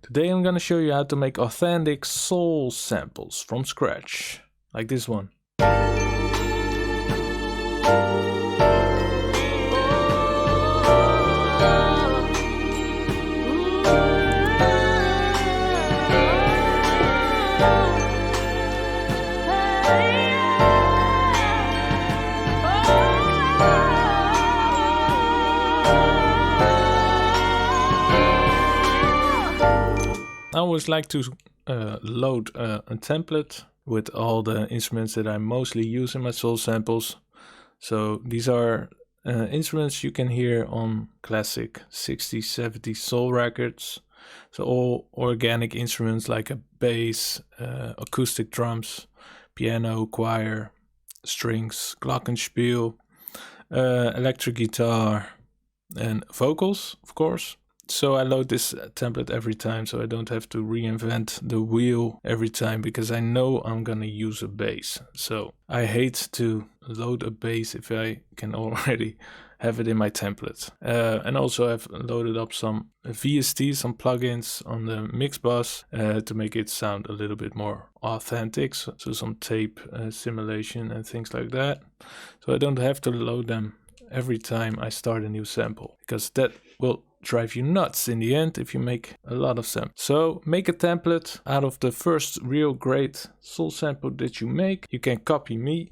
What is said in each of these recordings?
Today I'm gonna show you how to make authentic soul samples from scratch, like this one. I always like to load a template with all the instruments that I mostly use in my soul samples. So these are instruments you can hear on classic 60s, 70s soul records. So all organic instruments like a bass, acoustic drums, piano, choir, strings, glockenspiel, electric guitar, and vocals, of course. So I load this template every time, so I don't have to reinvent the wheel every time, because I know I'm gonna use a bass. So I hate to load a bass if I can already have it in my template. And also I've loaded up some VST, some plugins on the mix bus to make it sound a little bit more authentic. So some tape simulation and things like that. So I don't have to load them every time I start a new sample, because that will drive you nuts in the end if you make a lot of samples. So make a template out of the first real great soul sample that you make. You can copy me,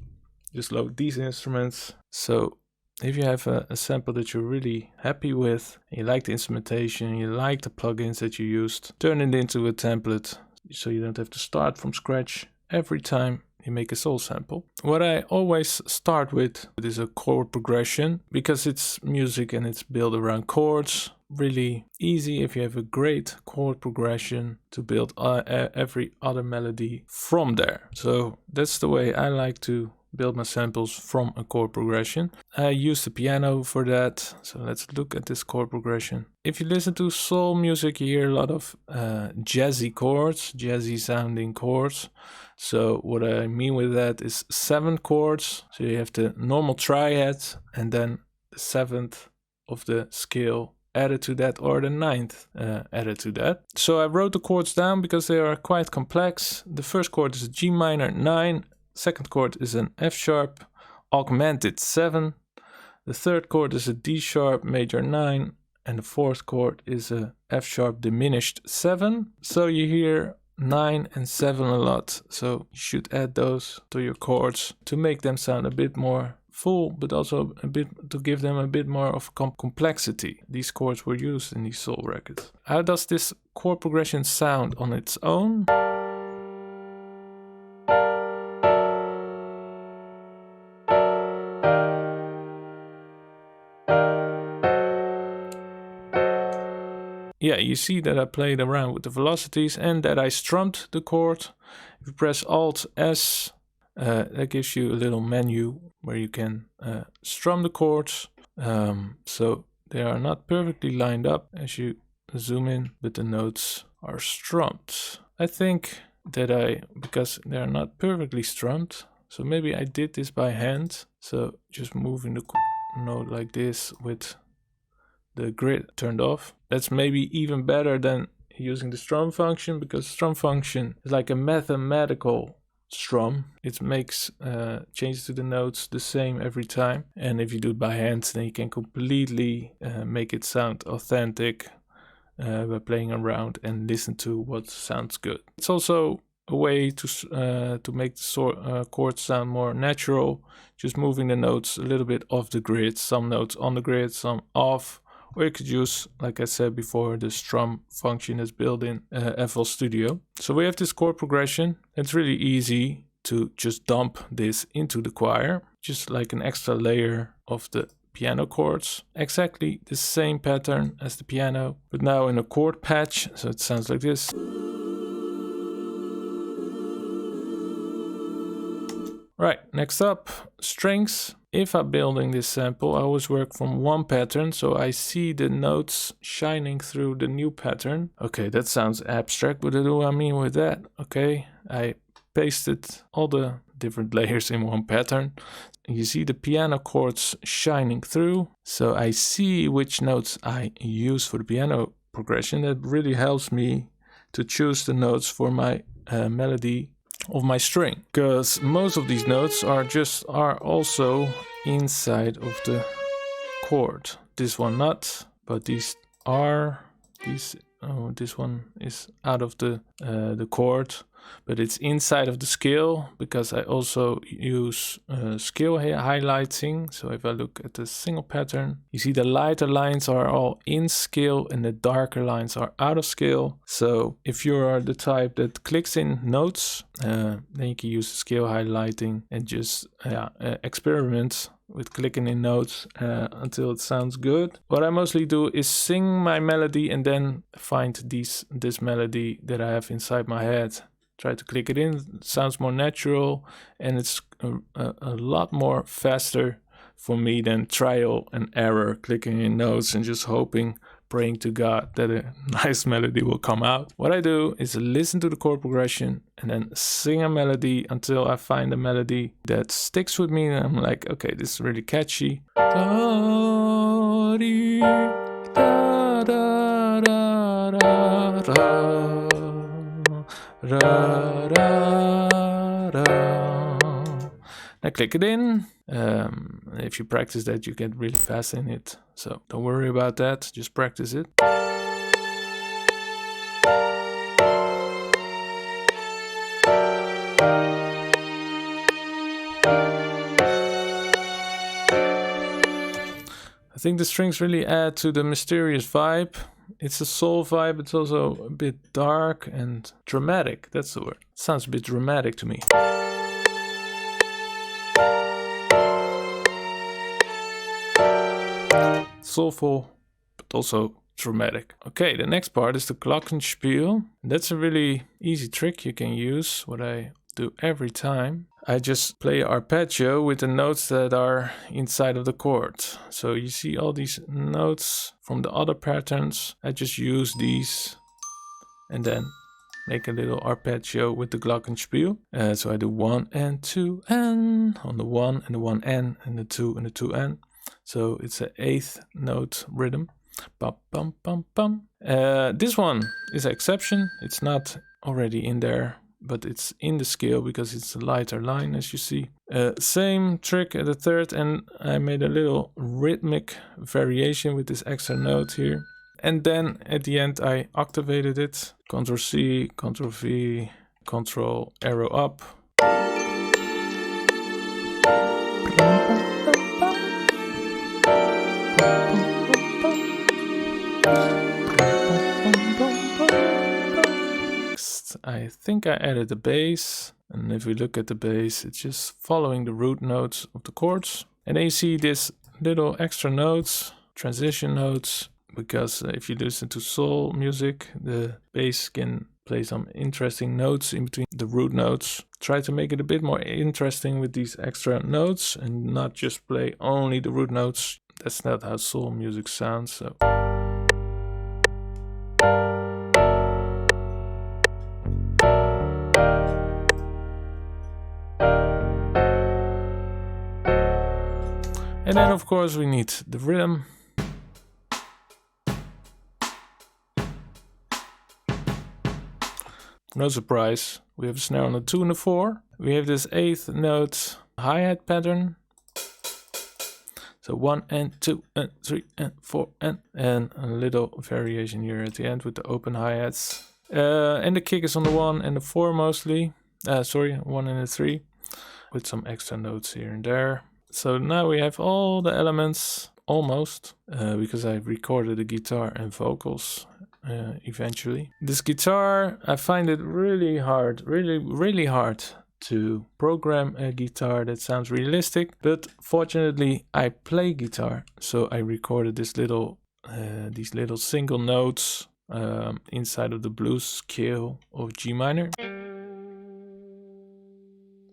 just load these instruments. So if you have a sample that you're really happy with, you like the instrumentation, you like the plugins that you used, turn it into a template so you don't have to start from scratch every time you make a soul sample. What I always start with is a chord progression, because it's music and it's built around chords. Really easy if you have a great chord progression to build every other melody from there. So that's the way I like to build my samples, from a chord progression. I use the piano for that. So let's look at this chord progression. If you listen to soul music, you hear a lot of jazzy chords, jazzy sounding chords. So what I mean with that is 7 chords. So you have the normal triad and then the 7th of the scale added to that, or the 9th added to that. So I wrote the chords down because they are quite complex. The first chord is a G minor 9. Second chord is an F sharp augmented 7. The third chord is a D sharp major 9. And the fourth chord is a F sharp diminished 7. So you hear 9 and 7 a lot. So you should add those to your chords to make them sound a bit more full, but also a bit to give them a bit more of complexity. These chords were used in these soul records. How does this chord progression sound on its own? Yeah, you see that I played around with the velocities and that I strummed the chord. If you press Alt S, that gives you a little menu where you can strum the chords. So they are not perfectly lined up as you zoom in, but the notes are strummed. I think that because they are not perfectly strummed, so maybe I did this by hand. So just moving the note like this with the grid turned off. That's maybe even better than using the strum function, because strum function is like a mathematical strum. It makes changes to the notes the same every time. And if you do it by hand, then you can completely make it sound authentic by playing around and listen to what sounds good. It's also a way to make the chords sound more natural, just moving the notes a little bit off the grid. Some notes on the grid, some off. Or you could use, like I said before, the strum function that's built in FL Studio. So we have this chord progression. It's really easy to just dump this into the choir, just like an extra layer of the piano chords. Exactly the same pattern as the piano, but now in a chord patch. So it sounds like this. Right, next up, strings. If I'm building this sample, I always work from one pattern, so I see the notes shining through the new pattern. Okay, that sounds abstract, but what do I mean with that? Okay, I pasted all the different layers in one pattern. You see the piano chords shining through, so I see which notes I use for the piano progression. That really helps me to choose the notes for my melody of my string, because most of these notes are also inside of the chord. This one not, but these. Oh, this one is out of the chord, but it's inside of the scale, because I also use scale highlighting. So if I look at the single pattern, you see the lighter lines are all in scale and the darker lines are out of scale. So if you are the type that clicks in notes, then you can use the scale highlighting and just experiment with clicking in notes until it sounds good. What I mostly do is sing my melody and then find this melody that I have inside my head. Try to click it in. It sounds more natural, and it's a lot more faster for me than trial and error, clicking in notes and just hoping, praying to God that a nice melody will come out. What I do is listen to the chord progression and then sing a melody until I find a melody that sticks with me, and I'm like, okay, this is really catchy. Da, dee, da, da, da, da, da. Ra, ra, ra. Now click it in. If you practice that, you get really fast in it. So don't worry about that. Just practice it. I think the strings really add to the mysterious vibe. It's a soul vibe. It's also a bit dark and dramatic. That's the word. It sounds a bit dramatic to me. Soulful, but also dramatic. Okay, the next part is the glockenspiel. That's a really easy trick you can use, what I do every time. I just play arpeggio with the notes that are inside of the chord. So you see all these notes from the other patterns. I just use these and then make a little arpeggio with the glockenspiel. So I do 1 and 2 and on the 1 and the 1 N and the 2 and the 2 N. So it's an 8th note rhythm. Bum, bum, bum, bum. This one is an exception. It's not already in there, but it's in the scale because it's a lighter line, as you see. Same trick at the third, and I made a little rhythmic variation with this extra note here. And then at the end I activated it. Ctrl C, Ctrl V, Ctrl arrow up. I think I added the bass, and if we look at the bass, it's just following the root notes of the chords. And then you see this little extra notes, transition notes, because if you listen to soul music, the bass can play some interesting notes in between the root notes. Try to make it a bit more interesting with these extra notes and not just play only the root notes. That's not how soul music sounds. So. And then of course we need the rhythm. No surprise, we have a snare on the 2 and the 4. We have this 8th note hi-hat pattern. So 1 and 2 and 3 and 4 and a little variation here at the end with the open hi-hats. And the kick is on the 1 and the 4 mostly. 1 and the 3 with some extra notes here and there. So now we have all the elements, almost, because I recorded the guitar and vocals eventually. This guitar, I find it really hard, really hard to program a guitar that sounds realistic, but fortunately I play guitar, so I recorded these little single notes inside of the blues scale of G minor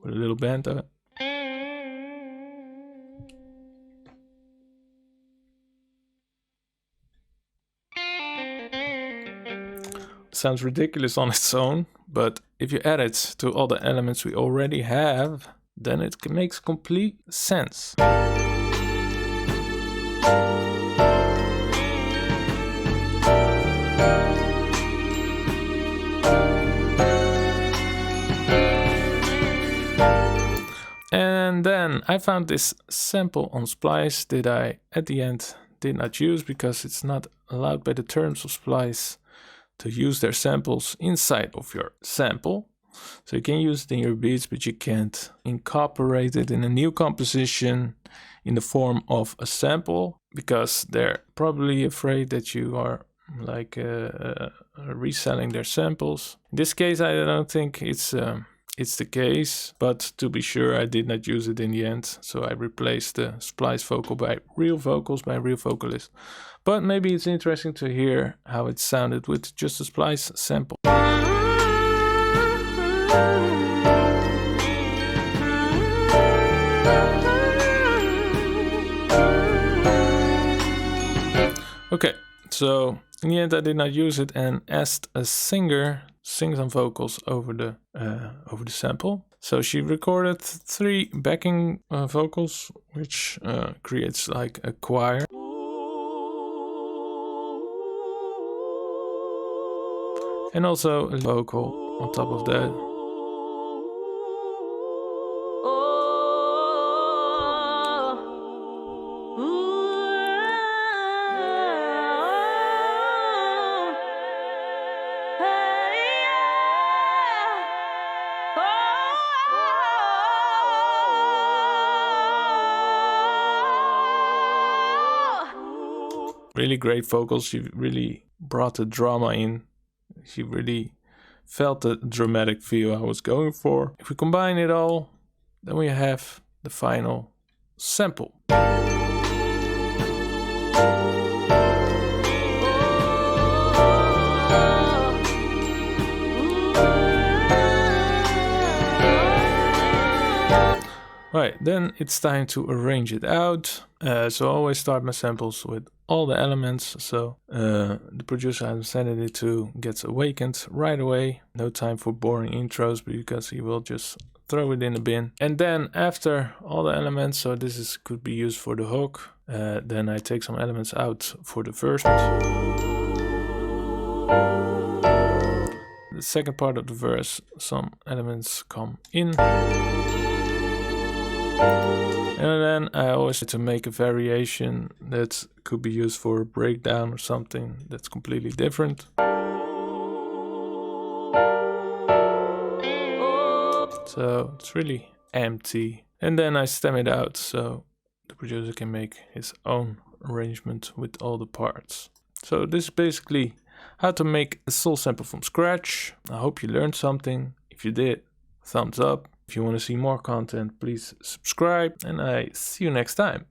with a little bend of it. Sounds ridiculous on its own, but if you add it to all the elements we already have, then it makes complete sense. And then I found this sample on Splice that I at the end did not use because it's not allowed by the terms of Splice to use their samples inside of your sample. So you can use it in your beats, but you can't incorporate it in a new composition in the form of a sample because they're probably afraid that you are like reselling their samples. In this case, I don't think it's the case, but to be sure, I did not use it in the end. So I replaced the splice vocal by real vocals by a real vocalist. But maybe it's interesting to hear how it sounded with just a splice sample. Okay, so in the end I did not use it and asked a singer sing some vocals over the sample. So she recorded 3 backing vocals, which creates like a choir. And also a vocal on top of that. Really great vocals. She really brought the drama in. She really felt the dramatic feel I was going for. If we combine it all, then we have the final sample. Right, then it's time to arrange it out. So I always start my samples with all the elements. So the producer I'm sending it to gets awakened right away. No time for boring intros because he will just throw it in the bin. And then after all the elements, so this could be used for the hook. Then I take some elements out for the verse. The second part of the verse, some elements come in. And then I always try to make a variation that could be used for a breakdown or something that's completely different. So it's really empty. And then I stem it out so the producer can make his own arrangement with all the parts. So this is basically how to make a soul sample from scratch. I hope you learned something. If you did, thumbs up. If you want to see more content, please subscribe, and I see you next time.